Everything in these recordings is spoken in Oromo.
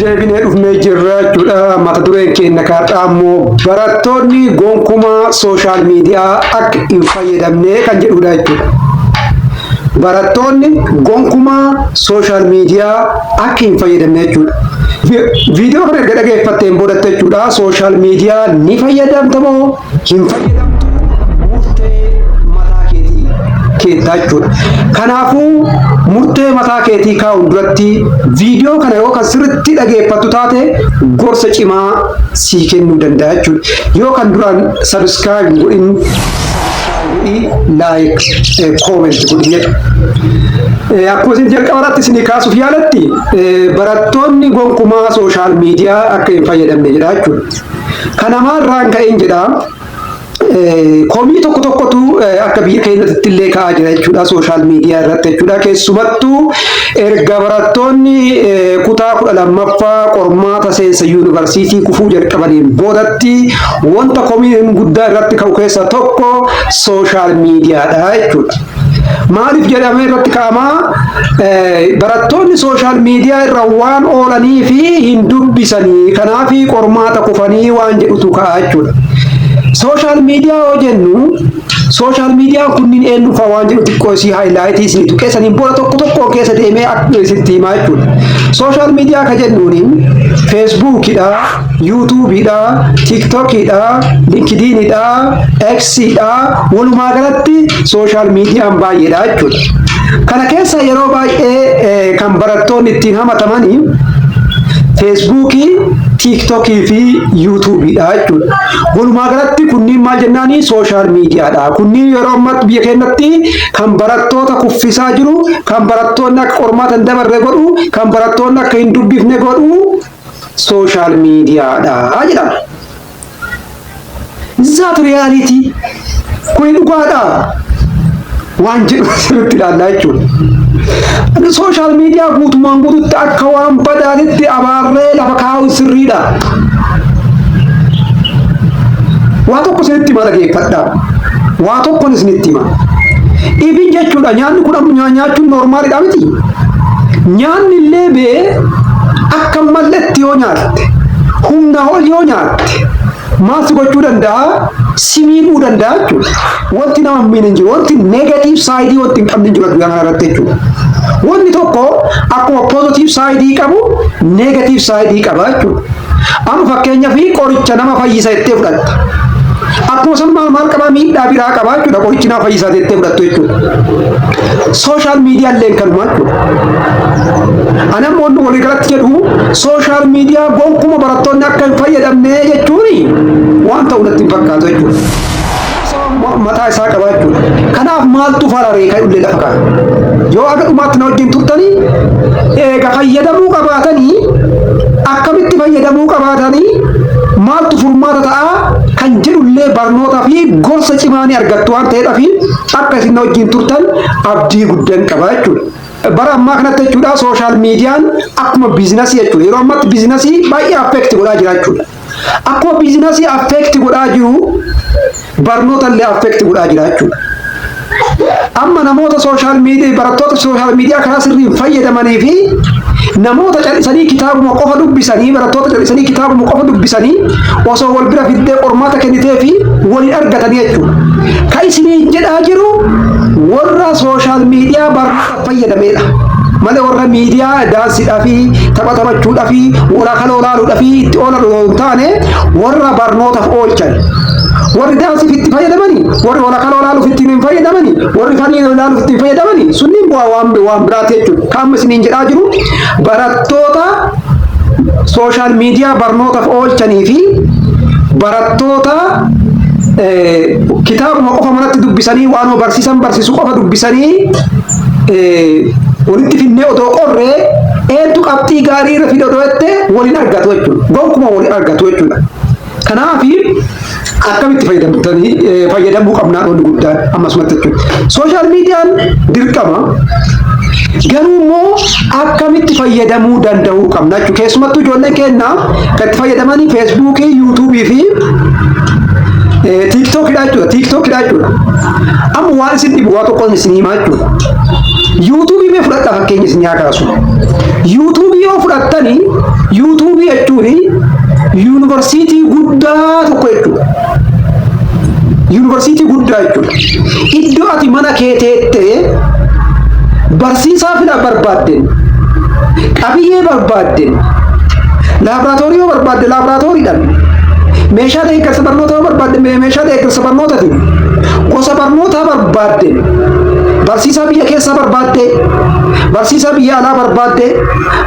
Deebinee dhufnee jirra jechuudha. Mata dureen keenya kaadhaa immoo barattoonni gonkumaa sooshaal miidiyaa akka hin fayyadamne kan jedhudha jechuudha. Barattoonni gonkumaa sooshaal miidiyaa akka hin fayyadamne jechuudha. Viidiyoo kana erga dhageeffatteen boodatte jechuudha. Sooshaal miidiyaa ni fayyadamta moo hin fayyadamtu? Keetaa jechuudha. Kanaafuu murtee mataa keetii kaa'uun duratti viidiyoo kana yoo kan sirriitti dhageeffattu taate gorsa cimaa sii kennuu danda'a jechuudha. Yoo kan duraan sabiskiraayib godhin laayik kooment godhi jedha. Akkuma isin jalqabaratti isin kaasuuf yaalatti barattoonni gonkumaa sooshaal miidiyaa akka hin fayyadamne jedha jechuudha. Kana maalirraan ka'een jedha. Komii tokko tokkotu akka biyya keenyatti illee ka'aa jira jechuudha sooshaal miidiyaa irratti jechuudha. Keessumattuu erga barattoonni kutaa 12ffaa qormaata seensa yuunivarsiitii kufuu jalqabaniin boodatti wanta komiin guddaa irratti ka'u keessaa tokko sooshaal miidiyaadha jechuudha. Maaliif jedhamee irratti ka'amaa barattoonni sooshaal miidiyaa irra waan oolanii fi hin dubbisanii kanaaf qormaata kufanii waan jedhutu ka'a jechuudha. Sooshaal miidiyaa yoo jennu sooshaal miidiyaan kunniin eenyuufaa waan jedhu xiqqoo isii haayilaaytii isin tuqeessaniin booda tokko keessa deemee akka isitti himaa jechuudha. Sooshaal miidiyaa ka jennuun feesbuukidha, yuutuubiidha, tiiktookidha, linkidiinidha, eksiidha, walumaa galatti sooshaal miidiyaan baay'eedha jechuudha. Kana keessa yeroo baay'ee kan barattoonni ittiin hamatamanii feesbuukii, tiiktookii fi yuutuubiidha jechuudha. Walumaa galatti kunniin maal jennaani sooshaal miidiyaadha. Kunniin yeroo ammaa biyya keenyatti kan barattoota kuffisaa jiru, kan barattoonni akka qormaata hin dabarre godhu, kan barattoonni akka hin dubbifne godhu sooshaal miidiyaadha jedhama. Zaatu riyaalitii kun dhugaadha waan jedhu sirriitti ilaallaa jechuudha. Sooshaal miidiyaa guutumaan guututti akka waan badaatitti abaarree lafa kaa'u sirriidha. Waa tokko isinitti hima dhageeffadhaa. Waa tokkon isinitti hima. Ifin jechuudha nyaanni kun nyaachuun noormaalidha miti. Nyaanni illee bee akka malletti yoo nyaatte humna ol yoo nyaatte maal si gochuu danda'a? Si miidhuu danda'a jechuudha. Wanti nama hin miine hin jiru. Wanti neegatiif saayidii wanti hin qabne hin jiru addunyaa kana irratti jechuudha. Wanti tokko akkuma poozitiif saayidii qabu neegatiif saayidii qaba jechuudha. Amma fakkeenyaaf qoricha nama fayyisa jettee fudhatta. Akkuma san maal qaba miidhaa biraa qaba jechuudha qorichi nama fayyisa jettee fudhattu jechuudha. Sooshaal miidiyaan illee kanuma jechuudha. Ani ammoo wanti walii galatti jedhu sooshaal miidiyaa gonkumaa barattoonni akka hin fayyadamne jechuun waan ta'u natti hin fakkaatu jechuudha. Mataa isaa qaba jechuudha. Kanaaf maaltu fararee kan illee lafa kaa'e. Yoo akka dhumaatti na wajjin turtanii eega fayyadamuu qabaatanii akkamitti fayyadamuu qabaatanii maaltu furmaata ta'a kan jedhullee barnootaa fi gorsa cimaa ni argattu waan ta'eedhaaf akka isin na wajjin turtan abdii guddaan qaba jechuudha. Bara ammaa kanatti jechuudha sooshaal miidiyaan akkuma biizinasii jechuudha. Yeroo ammaatti biizinasii baay'ee affeekti godhaa jira jechuudha. Akkuma biizinasii affeekti godhaa jiru barnoota illee affeekti godhaa jira jechuudha. Amma namoota sooshaal miidiyaa barattoota sooshaal miidiyaa karaa sirriin fayyadamanii fi namoota callisanii kitaabuma qofa dubbisanii barattoota callisanii kitaabuma qofa dubbisanii osoo wal bira fiddee qormaata kennitee fi waliin argatanii jechuudha. Kan isiniin jedhaa jiru warra sooshaal miidiyaa barnoota fayyadameedha. Malee warra miidiyaa daansiidhaa fi tapha taphachuudhaa fi warra kan olaaluudhaa fi itti oolan taane warra barnootaaf oolchan. Warri daansiif itti fayyadamanii, warri wala kan olaaluuf itti hin fayyadamanii, warri kan olaaluuf itti fayyadamanii sunniin bu'aa waan biraati jechuudha. Kan isiniin jedhaa jiru barattoota sooshaal miidiyaa barnootaaf oolchanii fi barattoota kitaabuma qofa manatti dubbisanii waan barsiisan barsiisu qofa dubbisanii walitti finnee otoo qorree eentu qabxii gaarii irra fide odoo jette waliin argatu jechuudha. Gonkumaa waliin argatu jechuudha. Kanaaf akkamitti fayyadamuu qabnaa dhoonni guddaan ammasumatti jechuudha. Sooshaal miidiyaan dirqama garuu immoo akkamitti fayyadamuu danda'uu qabna jechuudha. Keessumattuu ijoolleen keenya kan itti fayyadamanii feesbuukii, yuutuubii fi tiiktookidha jechuudha. Amma waan isin dhibu waa tokko isin himaa jechuudha. yuutuubii mee fudhadhaa fakkeenya isin yaa kaasu. yuutuubii yoo fudhattanii yuunivarsiitii guddaa tokko jechuudha. Yuunivarsiitii guddaa jechuudha. Iddoo ati mana kee teettee barsiisaa fila barbaadden, qabiyyee barbaadden, laaboraatoorii yoo barbaadde laaboraatooriidhaan, meeshaa deeggarsa barnootaa yoo barbaadde meeshaa deeggarsa barnootaatiin, gosa barnootaa barbaadden, barsiisaa biyya keessaa barbaadde, barsiisaa biyya alaa barbaadde,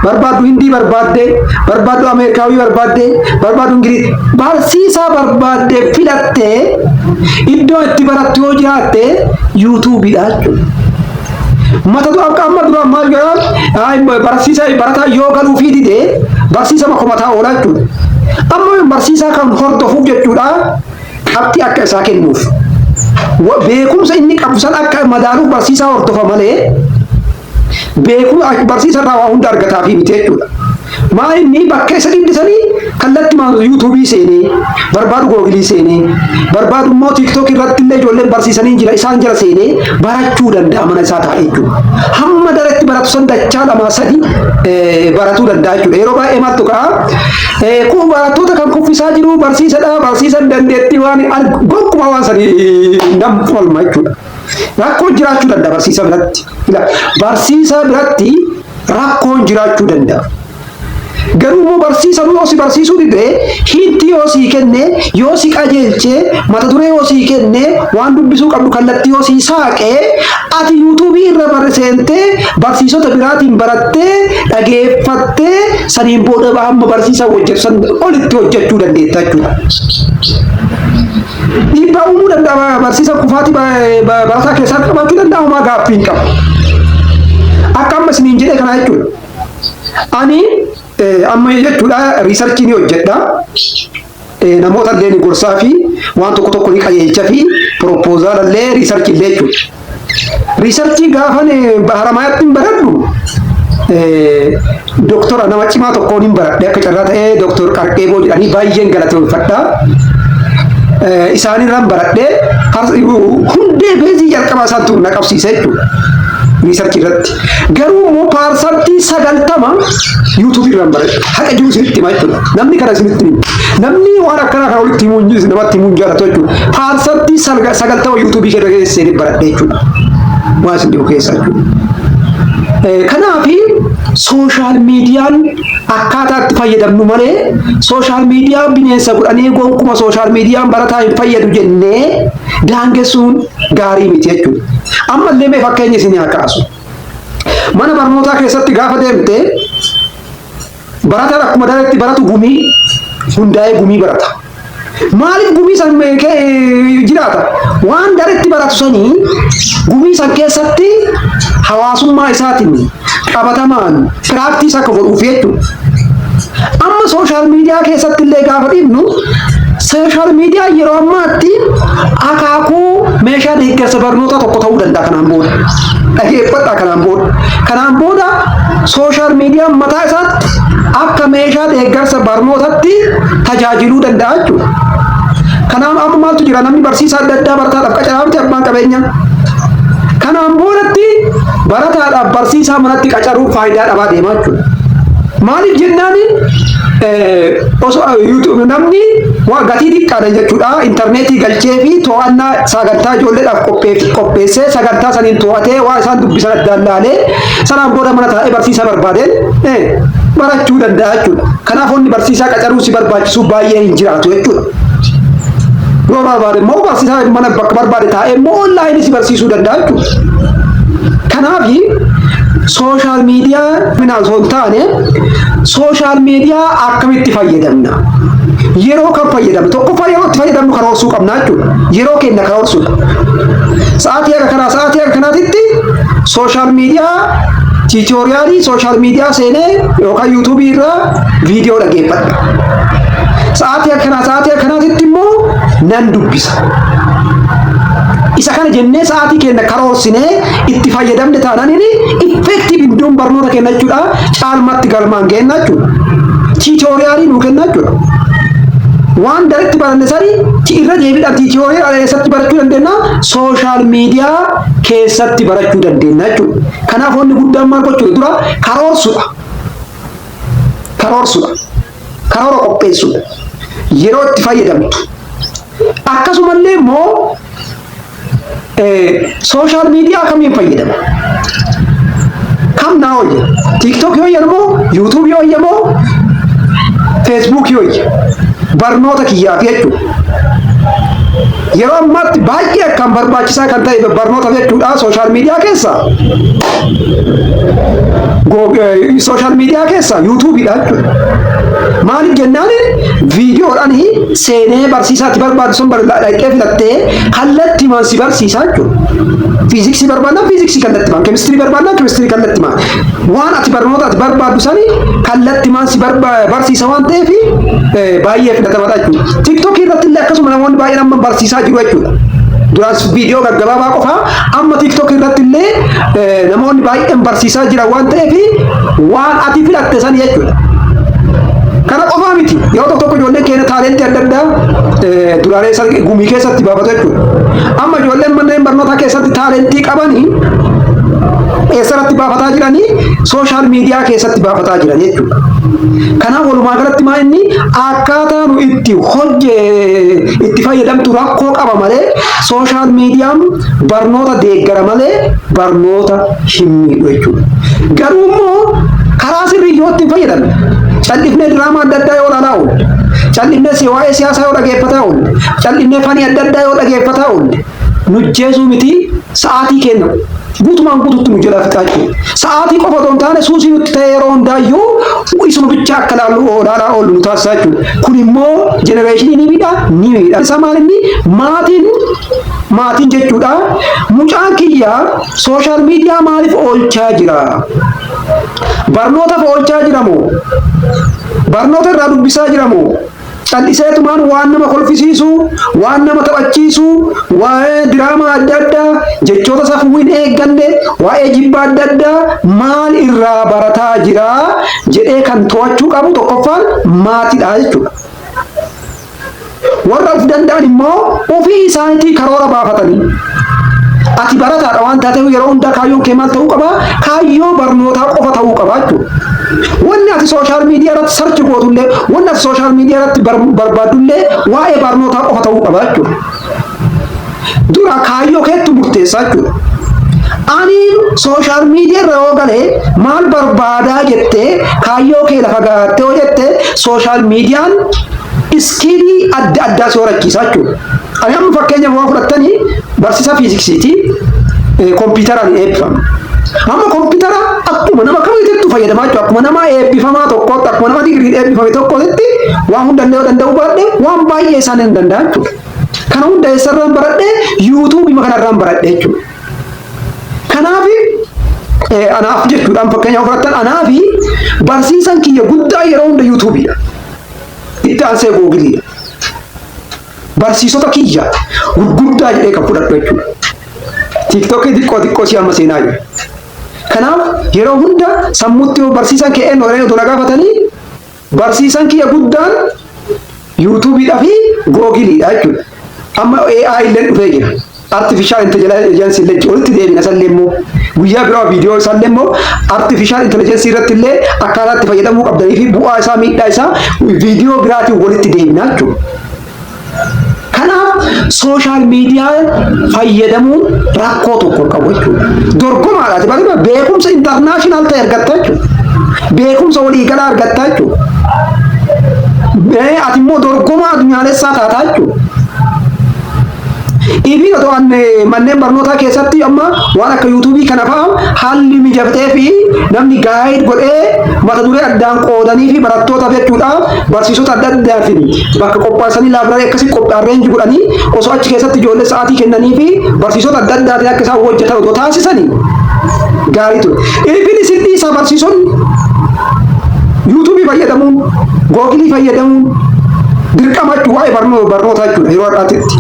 barbaaddu Hindii barbaadde, barbaaddu Ameerikaawii barbaadde, barbaaddu Ingiliz, barsiisaa barbaadde filattee iddoo itti barattu yoo jiraatte yuutuubiidha jechuudha. Mata dura amma dura maal jedhaa barsiisaa barataa yoo galuu fi didee barsiisa makomataa oolaa jechuudha. Amma barsiisaa kan hordofuuf jechuudha qabxii akka isaa kennuuf. Beekumsa inni qabu san akka madaaluuf barsiisaa hordofa malee beekumsa barsiisa irraa waa hunda argataa fi miti jechuudha. Maa inni bakka isa dhibdisanii kallattii yuutuubii seenee barbaadu googilii seenee barbaadu immoo tiiktookii irratti illee ijoolleen barsiisanii jira isaan jira seenee barachuu danda'a mana isaa taa'ee jechuudha. Hamma daratti baratu san dachaa lama sadi baratuu danda'a jechuudha. Yeroo baay'ee maaltu ka'a kun barattoota kan kuffisaa jiru barsiisadha barsiisan dandeettii waan gokkuma waan sanii nam falma jechuudha. Rakkoo jiraachuu danda'a barsiisa biratti. Barsiisa biratti rakkoon jiraachuu danda'a. Garuu barsiisa yoo si barsiisuu didee hinti yoo si kenne yoo si qajeelche mata duree yoo si kenne waan dubbisuu qabdu kallattii yoo si saaqee ati yuutuubii irra barseentee barsiisota biraatiin barattee dhageeffattee saniin booda hamma barsiisa hojjetan olitti hojjechuu dandeetta jechuudha. Dhiibbaa uumuu danda'a barsiisa kufaatii barataa keessatti qabaachuu danda'a homaa gaaffii hin qabu. Akka amma isiniin jedhee kana jechuudha. Ani amma jechuudha riisarchii ni hojjedha. Namoota illee ni gorsaa fi waan tokko tokko ni qajeelcha fi propoozaala illee riisarchii illee jechuudha. Riisarchii gaafan Haramaayaatti hin baradhu doktora nama cimaa tokkoon hin baradhe akka carraa ta'ee doktor Qarqeeboo jedhanii baay'een galateeffadha. Isaanirraan baradhe hundee beezii jalqabaa isaantu na qabsiise jechuudha. Riisarchii irratti garuu immoo paarsantii 90 yuutuubii irraan baradhe haqa jiru isinitti himaa jechuudha. Namni kana isinitti himu namni waan akkanaa kana walitti himuun namatti himuun jaalatu jechuudha. Paarsantii 90 yuutuubii keessa keessatti baradhe jechuudha. Waan isin dhibu keessa jechuudha. Kanaafi sooshaal miidiyaan akkaataa itti fayyadamnu malee sooshaal miidiyaa bineensa godhanii gonkumaa sooshaal miidiyaan barataa hin fayyadu jennee daangessuun gaarii miti jechuudha. Ammallee mee fakkeenya isin haa kaasu. Mana barnootaa keessatti gaafa deemte barataan akkuma dareetti baratu gumii hundaa'ee gumii barata. Maaliif gumii san jiraata? Waan dareetti baratu sanii gumii san keessatti hawaasummaa isaatiin qabatamaan piraaktiis akka godhuuf jechuudha. Amma sooshaal miidiyaa keessatti illee gaafa dhibnu sooshaal miidiyaa yeroo ammaatti akaakuu meeshaa deeggarsa barnoota tokko ta'uu danda'a kanaan booda. Dhageeffadhaa kanaan booda sooshaal miidiyaan mataa isaatti akka meeshaa deeggarsa barnootatti tajaajiluu danda'a jechuudha. Kanaaf amma maaltu jira namni barsiisaa adda addaa barataadhaaf qacaraa miti abbaan qabeenya. Kanaan boodatti barataadhaaf barsiisaa manatti qacaruuf faayidaa dhabaa deemaa jechuudha. Maaliif jennaani namni waa gatii xiqqaadha jechuudha. Intarneetii galchee fi to'annaa sagantaa ijoolleedhaaf qopheessee sagantaa saniin to'atee waa isaan dubbisan addaan laalee sanaan booda mana taa'ee barsiisaa barbaadeen barachuu danda'a jechuudha. Kanaaf wanni barsiisaa qacaruu si barbaachisu baay'ee hin jiraatu jechuudha. Yoo barbaade immoo barsiisaa mana bakka barbaade taa'ee immoo onlaayinii si barsiisuu danda'a jechuudha. Kanaafi sooshaal miidiyaa finaansoo hin taane sooshaal miidiyaa akkamitti fayyadamna? Yeroo kan fayyadamnu tokkoffaa yeroo itti fayyadamnu karoorsuu qabna jechuudha. Yeroo keenya karoorsuudha. Sa'aatii akka kanaatitti sooshaal miidiyaa tiitoriyaalii sooshaal miidiyaa seenee yookaan yuutuubii irraa viidiyoo dhageeffadha. Sa'aatii akka kanaatitti immoo nan dubbisa. Isa kana jennee sa'aatii keenya karoorsinee itti fayyadamne taanaan effektiiv iddoon barnoota kenna jechuudha. Caalmatti galmaan kenna jechuudha. Tiitoriyaalii nuu kenna jechuudha. Waan dareetti baranne sanii irra deebiidhaan tiitoriyaalii keessatti barachuu dandeenya. Sooshaal miidiyaa keessatti barachuu dandeenya jechuudha. Kanaaf wanni guddaan maal gochuudha dura karoorsuudha. karoora qopheessuudha. Yeroo itti fayyadamtu. Akkasumallee immoo sooshaal miidiyaa kamiin fayyadama? Kam naa hojja? TikTok yoo jedhamoo, YouTube yoo jedhamoo, Facebook yoo jedhamoo, barnoota kiyyaaf jechuudha. Yeroo ammaatti baay'ee akkaan barbaachisaa kan ta'e barnoota jechuudha sooshaal miidiyaa keessa. Sooshaal miidiyaa keessa YouTube'dha jechuudha. Maaliif jennaan viidiyoodhaan seenee barsiisaatti barbaadu sun dhaqee filattee kallattiimaan si barsiisaa jechuudha. Fiiziksii barbaadnaan fiiziksii kallattiimaan, keemistirii barbaadnaan keemistirii kallattiimaan. Waan ati barnoota ati barbaaddu sani kallattiimaan si barsiisa waan ta'eef baay'ee filatamaadha jechuudha. TikTokii irratti illee akkasuma namoonni baay'een amma barsiisaa jiru jechuudha. Duraas viidiyoo gaggabaabaa qofaa amma TikTok irratti illee namoonni baay'een barsiisaa jiran waan ta'eef waan ati filatte sani jechuudha. Kana qofaa miti yeroo tokko ijoolleen keenya taalentii adda addaa duraalee gumii keessatti baafatu jechuudha. Amma ijoolleen manneen barnootaa keessatti taalentii qabanii eessatti baafataa jiranii sooshaal miidiyaa keessatti baafataa jiran jechuudha. Kanaaf walumaa galatti maa inni akkaataa nu itti fayyadamtu rakkoo qaba malee sooshaal miidiyaan barnoota deeggara malee barnoota hin miidhu jechuudha. Garuu immoo karaa sirrii yoo itti fayyadamne callisnee diraamaa adda addaa yoo ilaalaa oolle, callisnee waa'ee siyaasaa yoo dhaggeeffataa oolle, callisnee fanii adda addaa yoo dhaggeeffataa oolle, nu jeesuu miti sa'aatii kenna. Guutumaan guutuutti nu jala fixaa jechuudha. Sa'aatii qofa otoo hin taane suusii nutti ta'e yeroo hundaayyuu isuma bicha akka ilaalaa oollu nu taasisaa jechuudha. Kun immoo jenereeshinii ni miidha. Isa maal inni maatiin jechuudha. Mucaan kiyyaa sooshaal miidiyaa maaliif oolchaa jira? Barnootaaf oolchaa jira moo? Barnoota irraa dubbisaa jira moo? Calliseetumaan waan nama kolfisiisu, waan nama taphachiisu, waa'ee diraamaa adda addaa, jechoota safuu hin eegganne, waa'ee jibbaa adda addaa maal irraa barataa jira jedhee kan to'achuu qabu tokkoffaan maatiidha jechuudha. Warra of danda'an immoo ofii isaaniitii karoora baafatanii. Ati barataadha waan taateef yeroo hundaa kaayyoon kee maal ta'uu qaba? Kaayyoo barnootaa qofa ta'uu qaba jechuudha. Wanni ati sooshaal miidiyaa irratti sarchi gootullee, wanni ati sooshaal miidiyaa irratti barbaadullee waa'ee barnootaa qofa ta'uu qaba jechuudha. Dura kaayyoo keetti murteessaa jechuudha. Ani sooshaal miidiyaa irra yoo galee maal barbaadaa jettee kaayyoo kee lafa gaattee yoo jettee sooshaal miidiyaan iskiilii adda addaa si horachiisaa jechuudha. Ani amma fakkeenyaaf waa fudhattanii barsiisa fiiziksiiti kompiitaraan eebbifama. Amma kompiitara akkuma nama kamiitti fayyadamaa jiru akkuma nama eebbifamaa tokkotti akkuma nama digirii eebbifame tokkotti waan hundallee yoo danda'u baadhee waan baay'ee isaan hin danda'a jechuudha. Kana hunda eessarraan baradhee yuutuubii kanarraan baradhee jechuudha. Anaaf jechuudhaan fakkeenyaaf fudhattan anaafi barsiisan kiyya guddaa yeroo hunda yuutuubiidha. Itti aansee googiliidha. Barsiisota kiyya gurguddaa jedhee kan fudhadhu jechuudha. TikTokii xiqqoo si amma seenaa jiru. Kanaaf yeroo hunda sammuutti barsiisan kee eenyu otoo na gaafatanii barsiisan kiyya guddaan yuutuubiidhaa fi googiliidha jechuudha. Amma AI illee dhufee jira. Artificial intelligence illee walitti deebina sallee immoo guyyaa biraa viidiyoo sallee immoo artificial intelligence irratti illee akkaataa itti fayyadamuu qabdanii fi bu'aa isaa miidhaa isaa viidiyoo biraatiin walitti deebina jechuudha. Kanaaf sooshaal miidiyaa fayyadamuun rakkoo tokko qabu jechuudha. Dorgomaadhaati baay'ee beekumsa intarnaashinaal ta'e argatta jechuudha. Beekumsa waliigalaa argatta jechuudha. Ati immoo dorgomaa addunyaalessaa taataa jechuudha. Ifi otoo manneen barnootaa keessatti amma waan akka yuutuubii kana fa'aa haalli mijataa fi namni gaayid godhee mata duree addaan qoodanii fi barattootaaf jechuudha barsiisota adda addaatiin bakka qophaa'anii laabraarii akkasii qophaa'arreenji godhanii osoo achi keessatti ijoollee sa'aatii kennanii fi barsiisota adda addaatiin akka isaan hojjetan otoo taasisanii gaarii ture. Ifin isin isaa barsiisonni yuutuubii fayyadamuun googilii fayyadamuun dirqamachuu waa'ee barnootaa jechuudha yeroo har'aatitti.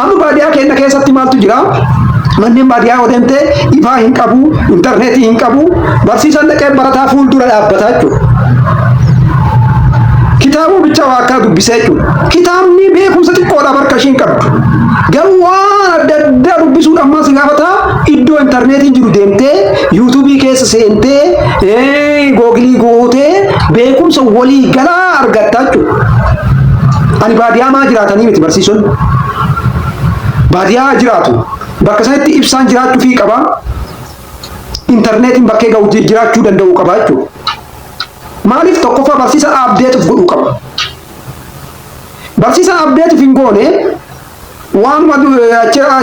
Amma baadiyyaa keenya keessatti maaltu jira? Manneen baadiyyaa yoo deemte ifaa hin qabu, intarneetii hin qabu, barsiisan dhaqee barataa fuuldura dhaabbataa jechuudha. Kitaabuma bicha waa akka dubbisee jechuudha. Kitaabni beekumsa xiqqoodha barka ishiin qabdu. Garuu waan adda addaa dubbisuudhaan maal si gaafata iddoo intarneetiin jiru deemtee yuutuubii keessa seentee googilii gootee beekumsa walii galaa argatta jechuudha. Ani baadiyyaa maa jiraatanii miti barsiisonni. Baadiyyaa jiraatu. Bakka sanatti ibsaan jiraachuu fi qaba. Internetiin bakkee ga'u jiraachuu danda'u qaba jechuudha. Maaliif tokkoffaa barsiisa abdeetuuf godhuu qaba. Barsiisa abdeetuuf hin goone waan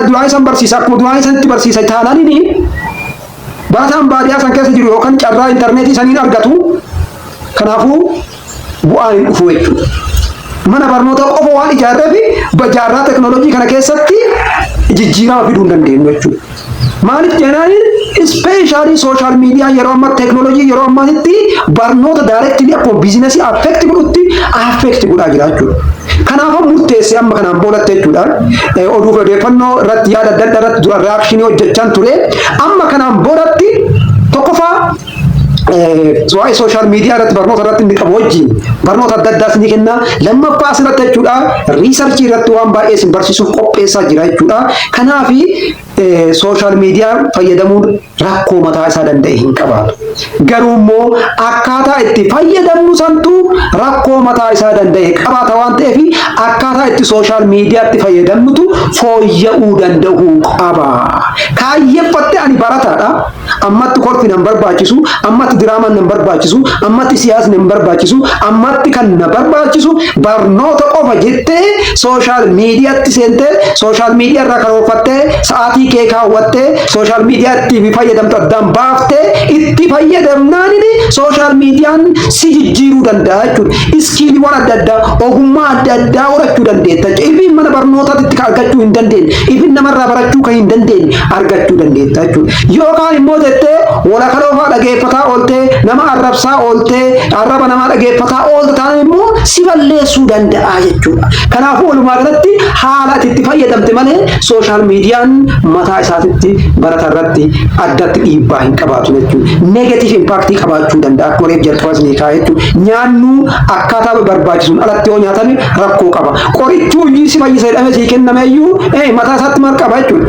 du'aa isaan barsiisa akkuma du'aa isaanitti barsiisa taananiin barataan baadiyyaa san keessa jiru yookaan carraa interneetii saniin argatu. Kanaafuu bu'aan hin dhufu jechuudha. Mana barnootaa qofa waan ijaarree fi bajaarraa teknooloojii kana keessatti jijjiirama fiduu hin dandeenyu jechuudha. Maaliif jennaan ispeeshaalii sooshaal miidiyaa yeroo ammaa teknooloojii yeroo ammaatti barnoota daayireektilii akkuma biizinasii affeekti godhaa jira jechuudha. Kanaafuu murteessee amma kanaan boodatti jechuudha. Oduuf odeeffannoo irratti yaada adda addaa irratti dura reaakshinii hojjechaa ture. Amma kanaan boodatti tokkoffaa waa'ee sooshaal miidiyaa irratti barnoota irratti inni qabu wajjin barnoota adda addaas ni kenna. Lammaffaa asirratti jechuudha riisarchii irratti waan baay'ee isin barsiisuuf qopheessaa jira jechuudha. Kanaaf sooshaal miidiyaa fayyadamuun rakkoo mataa isaa danda'e hin qabaatu. Garuu immoo akkaataa itti fayyadamnu santu rakkoo mataa isaa danda'e qabaata waan ta'eef akkaataa itti sooshaal miidiyaatti fayyadamnutu fooyya'uu danda'u qaba. Kaayyeeffatte ani barataadha. Ammatti kolfi nan barbaachisu, ammatti diraamaan nan barbaachisu, ammatti siyaasni nan barbaachisu, ammatti kan na barbaachisu barnoota qofa jettee sooshaal miidiyaatti seentee sooshaal miidiyaa irraa karoorfattee sa'aatii kee kaawwattee sooshaal miidiyaatti fayyadamtu addaan baaftee itti fayyadamnaan sooshaal miidiyaan si jijjiiruu danda'a jechuudha. Iskiiliiwwan adda addaa ogummaa adda addaa horachuu dandeetta. Ifin mana barnootaatti argachuu hin dandeenye, ifin namarraa barachuu kan hin dandeenye argachuu dandeetta jechuudha. Yookaan immoo jettee walakala ofaa dhageeffataa ooltee nama arrabsaa ooltee arraba namaa dhageeffataa oolte taanaan immoo si balleessuu danda'a jechuudha. Kanaafuu walumaa galatti haala itti fayyadamte malee sooshaal miidiyaan mataa isaatitti barata irratti addatti dhiibbaa hin qabaatu jechuudha. Neegatiif impaaktii qabaachuu danda'a akka wareef jalqabas ni kaa'e jechuudha. Nyaannu akkaataa barbaachisuun alatti yoo nyaatame rakkoo qaba. Qorichuu si fayyisa jedhamee sii kennameyyuu mataa isaatti maal qaba jechuudha.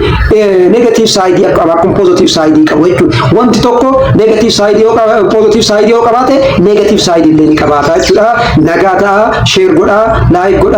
Neegatiif saayidii qaba akkuma poozitiif saayidii qabu jechuudha. Wanti tokko neegatiif saayidii yoo qabaate poozitiif saayidii yoo qabaate neegatiif saayidii illee ni qabaata jechuudha. Nagaa ta'a, sheer godhaa, laayik godhaa.